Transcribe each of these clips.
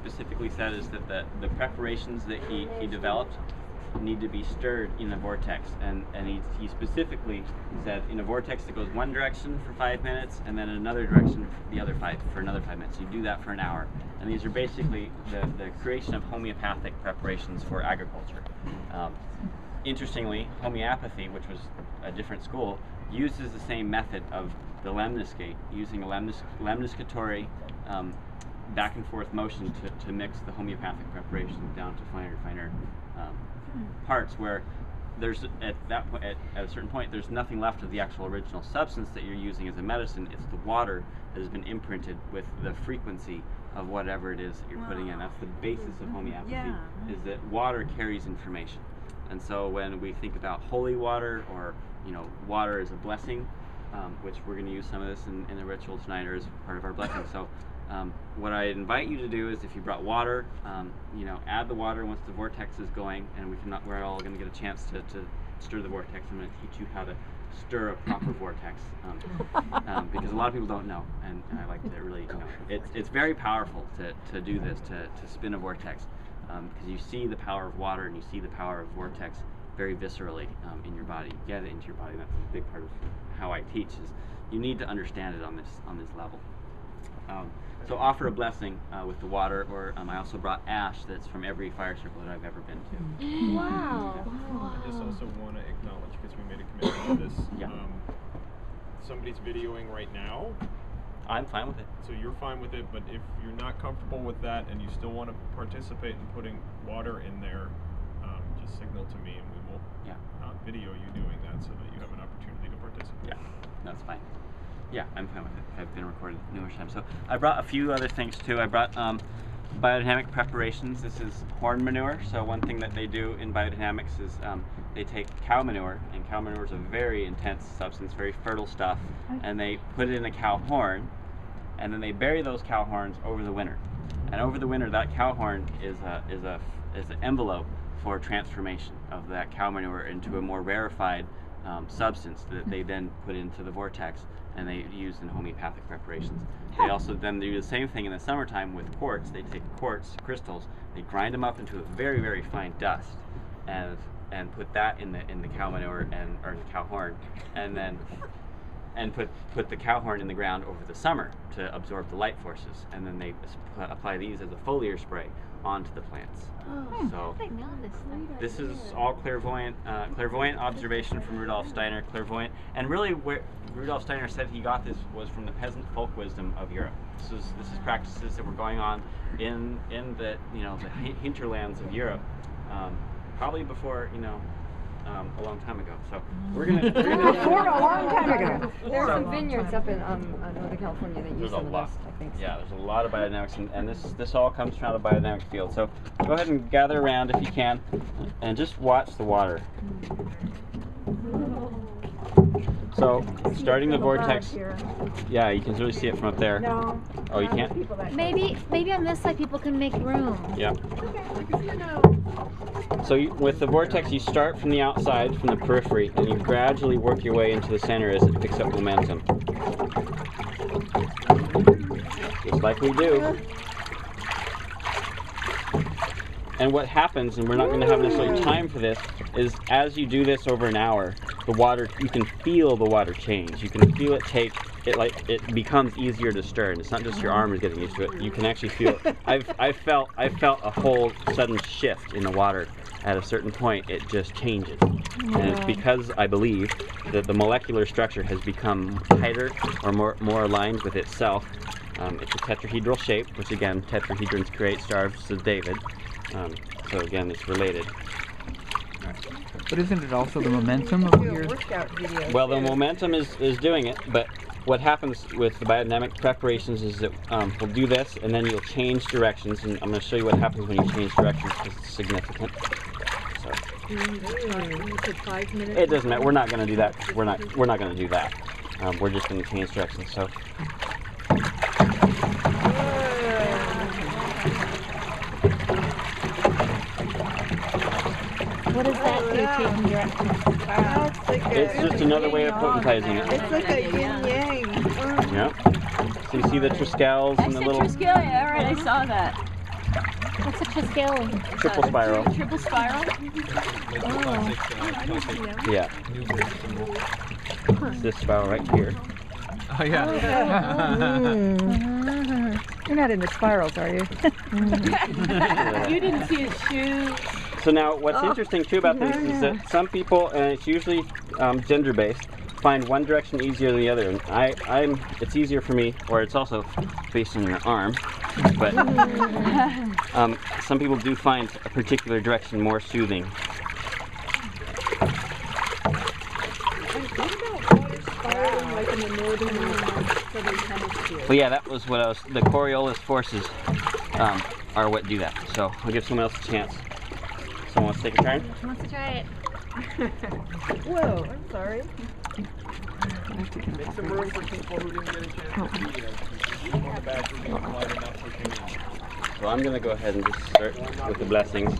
specifically said is that the preparations that he developed need to be stirred in a vortex, and he specifically said in a vortex that goes one direction for 5 minutes and then another direction for another 5 minutes. So you do that for an hour, and these are basically the creation of homeopathic preparations for agriculture. Interestingly, homeopathy, which was a different school, uses the same method of the lemniscate, using a lemniscatory back and forth motion to mix the homeopathic preparations down to finer parts, where there's at a certain point there's nothing left of the actual original substance that you're using as a medicine. It's the water that has been imprinted with the frequency of whatever it is that you're putting in. That's the basis of homeopathy, is that water carries information. And so when we think about holy water, or water as a blessing, which we're going to use some of this in the ritual tonight, or as part of our blessing. So what I invite you to do is, if you brought water, add the water once the vortex is going, and we're all going to get a chance to stir the vortex. I'm going to teach you how to stir a proper vortex, because a lot of people don't know, and I like to really, it's very powerful to do this, to spin a vortex, because you see the power of water and you see the power of vortex very viscerally in your body. You get it into your body. That's a big part of how I teach, is you need to understand it on this level. So offer a blessing with the water, or I also brought ash that's from every fire circle that I've ever been to. Wow. I just also want to acknowledge, because we made a commitment to this, Yeah. Somebody's videoing right now. I'm fine with it. So you're fine with it, but if you're not comfortable with that and you still want to participate in putting water in there, just signal to me and we will not video you doing that, so that you have an opportunity to participate. Yeah, that's fine. Yeah, I'm fine with it. I've been recorded numerous times. So I brought a few other things too. I brought biodynamic preparations. This is horn manure. So one thing that they do in biodynamics is they take cow manure, and cow manure is a very intense substance, very fertile stuff, and they put it in a cow horn, and then they bury those cow horns over the winter. And over the winter, that cow horn is an envelope for transformation of that cow manure into a more rarefied substance that they then put into the vortex, and they use in homeopathic preparations. They also then do the same thing in the summertime with quartz. They take quartz crystals, they grind them up into a very, very fine dust, and put that in the cow manure or the cow horn, and then put the cow horn in the ground over the summer to absorb the light forces, and then they apply these as a foliar spray onto the plants. So this is all clairvoyant observation from Rudolf Steiner, clairvoyant, and really where Rudolf Steiner said he got this was from the peasant folk wisdom of Europe. This is practices that were going on in the the hinterlands of Europe, probably before a long time ago. So we're gonna Before a long time ago. There are some vineyards up in Northern California that use some of this, I think. Yeah, there's a lot of biodynamics, and this all comes from the biodynamic field. So go ahead and gather around if you can, and just watch the water. So starting the vortex, yeah, you can really see it from up there. No. Oh, you can't? Maybe on this side people can make room. Yeah. So with the vortex, you start from the outside, from the periphery, and you gradually work your way into the center as it picks up momentum. Just like we do. And what happens, and we're not going to have necessarily time for this, is as you do this over an hour, the water, you can feel the water change. You can feel it take, it becomes easier to stir, and it's not just your arm is getting used to it. You can actually feel it. I felt a whole sudden shift in the water. At a certain point, it just changes. And it's because I believe that the molecular structure has become tighter or more aligned with itself. It's a tetrahedral shape, which again, tetrahedrons create Stars of David. So again, it's related. But isn't it also the momentum of your workout video? Well, the momentum is doing it, but what happens with the biodynamic preparations is that we'll do this, and then you'll change directions, and I'm going to show you what happens when you change directions, because it's significant. So it doesn't matter. We're not going to do that. We're not going to do that. We're just going to change directions. So. What does that do, changing direction? It's just another way of potentizing it. It's like a yin-yang. Yep. So you see the triskells and the little... Triskel, yeah, alright, I saw that. What's such a scale? Triple spiral. Triple spiral? Yeah. It's this spiral right here. Oh yeah. You're not into spirals, are you? You didn't see his shoe. So now, what's interesting too about this is that some people, and it's usually gender-based, find one direction easier than the other. And it's easier for me, or it's also based on your arm. But some people do find a particular direction more soothing. Well, yeah, that was what I was. The Coriolis forces are what do that. So I'll give someone else a chance. Someone wants to take a turn? Who wants to try it? Whoa, I'm sorry. Make some room for people who didn't get a chance to see it. On the back, we're going to light enough for So I'm going to go ahead and just start with the blessings.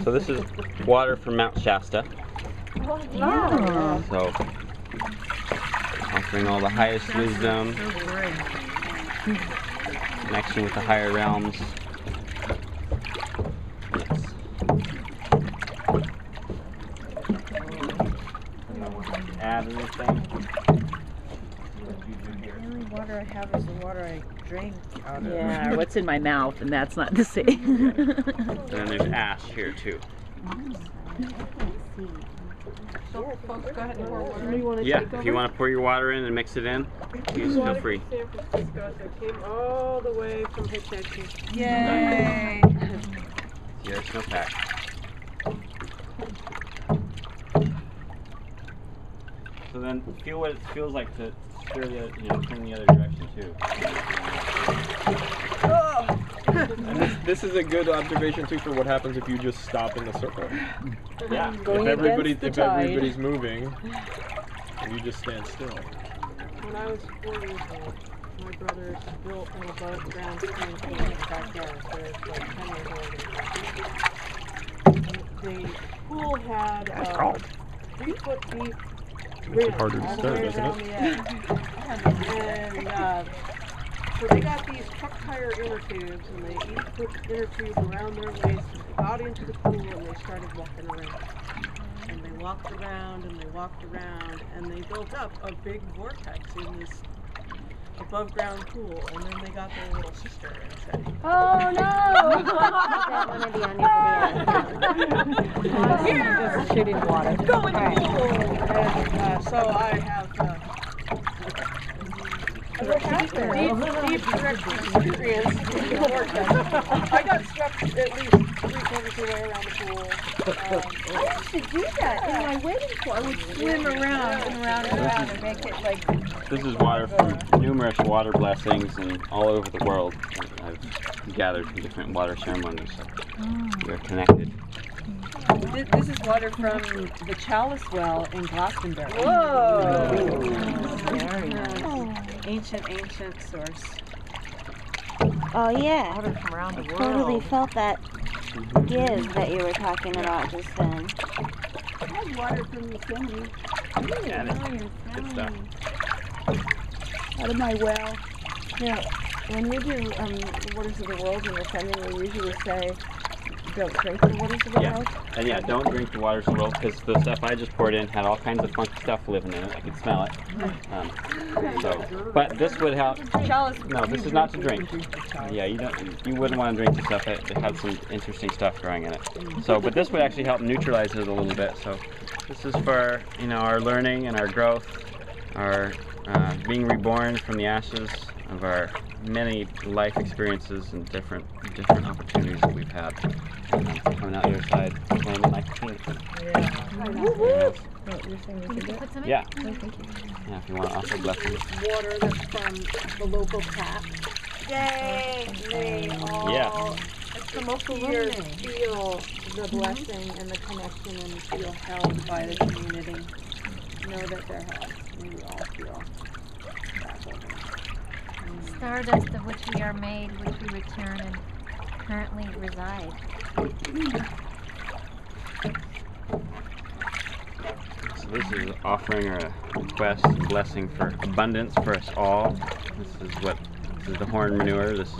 So this is water from Mount Shasta. So offering all the highest wisdom, connection with the higher realms. Yes. Add anything? The only water I have is the water I drink out of. Yeah, or what's in my mouth, and that's not the same. And then there's ash here too. So, folks, go ahead and pour water. You want to Yeah, take if you want to pour your water in and mix it in, please feel free. San Francisco, so it came all the way from Hitchhiking. Yay! Your snowpack. So then feel what it feels like to stir the other, turn the other direction too. And this is a good observation too for what happens if you just stop in the circle. Yeah. Going If against the tide. everybody's moving, and you just stand still. When I was 4 years old, my brothers built an above ground swimming pool in the backyard, so it's like 10 years old. The pool had a 3-foot deep rim harder to all the start, way isn't around it? the edge. And so they got these truck tire inner tubes, and they each put the inner tube around their waist, and they got into the pool, and they started walking around. And they walked around, and they walked around, and they built up a big vortex in this above ground pool, and then they got their little sister and said, Oh no! That want to be on your video. Just shooting water. go in the pool! And so I have deep direct experience in the vortex. I got swept at least 3/4 of the way around the pool. I used to do that in my waiting pool. I would swim around and around and around and make it like. This is water from numerous water blessings and all over the world. I've gathered from different water ceremonies. So we are connected. This is water from the Chalice Well in Glastonbury. Whoa! Ancient source. Oh yeah. Water from around the world. Totally felt that give that you were talking about just then. I have water from the Yosemite. Yeah, that's good stuff. Out of my well. Yeah, when we do Waters of the World in the sending, we usually say, don't drink the Waters of the World. And yeah, don't drink the waters of the world because the stuff I just poured in had all kinds of funky stuff living in it. I could smell it. But this would help. No, this is not to drink. Yeah, you wouldn't want to drink the stuff. It had some interesting stuff growing in it. So, but this would actually help neutralize it a little bit. So, this is for our learning and our growth, our being reborn from the ashes of our many life experiences and different opportunities that we've had. Coming out the other side, playing it like a phoenix. Yeah. Yeah, if you want to offer blessings. Water that's from the local tap. Yay! They all feel the blessing and the connection and feel held by the community. Know that they're held. And we all feel that holding. Stardust of which we are made, which we return and currently reside. So this is offering or a request and blessing for abundance for us all. This is the horn manure. This is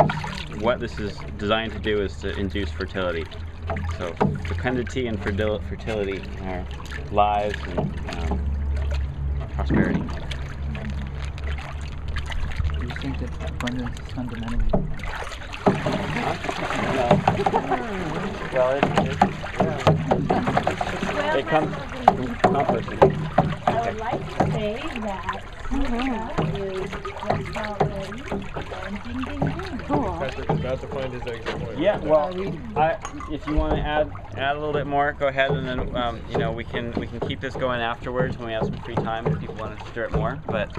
what this is designed to do is to induce fertility. So fecundity and fertility are lives and prosperity. Do you think that abundance is fundamentally? Well, it comes from composting. I would like to say that is what's already and ding ding ding. Cool. Patrick is about to find his exit point. Yeah, well, if you want to add a little bit more, go ahead, and then you know, we can keep this going afterwards when we have some free time if people want to stir it more. But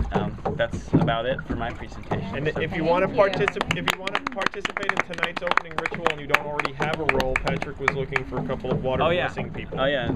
that's about it for my presentation. And if you want to participate in tonight's opening ritual and you don't already have a role, Patrick was looking for a couple of water blessing people. Oh yeah.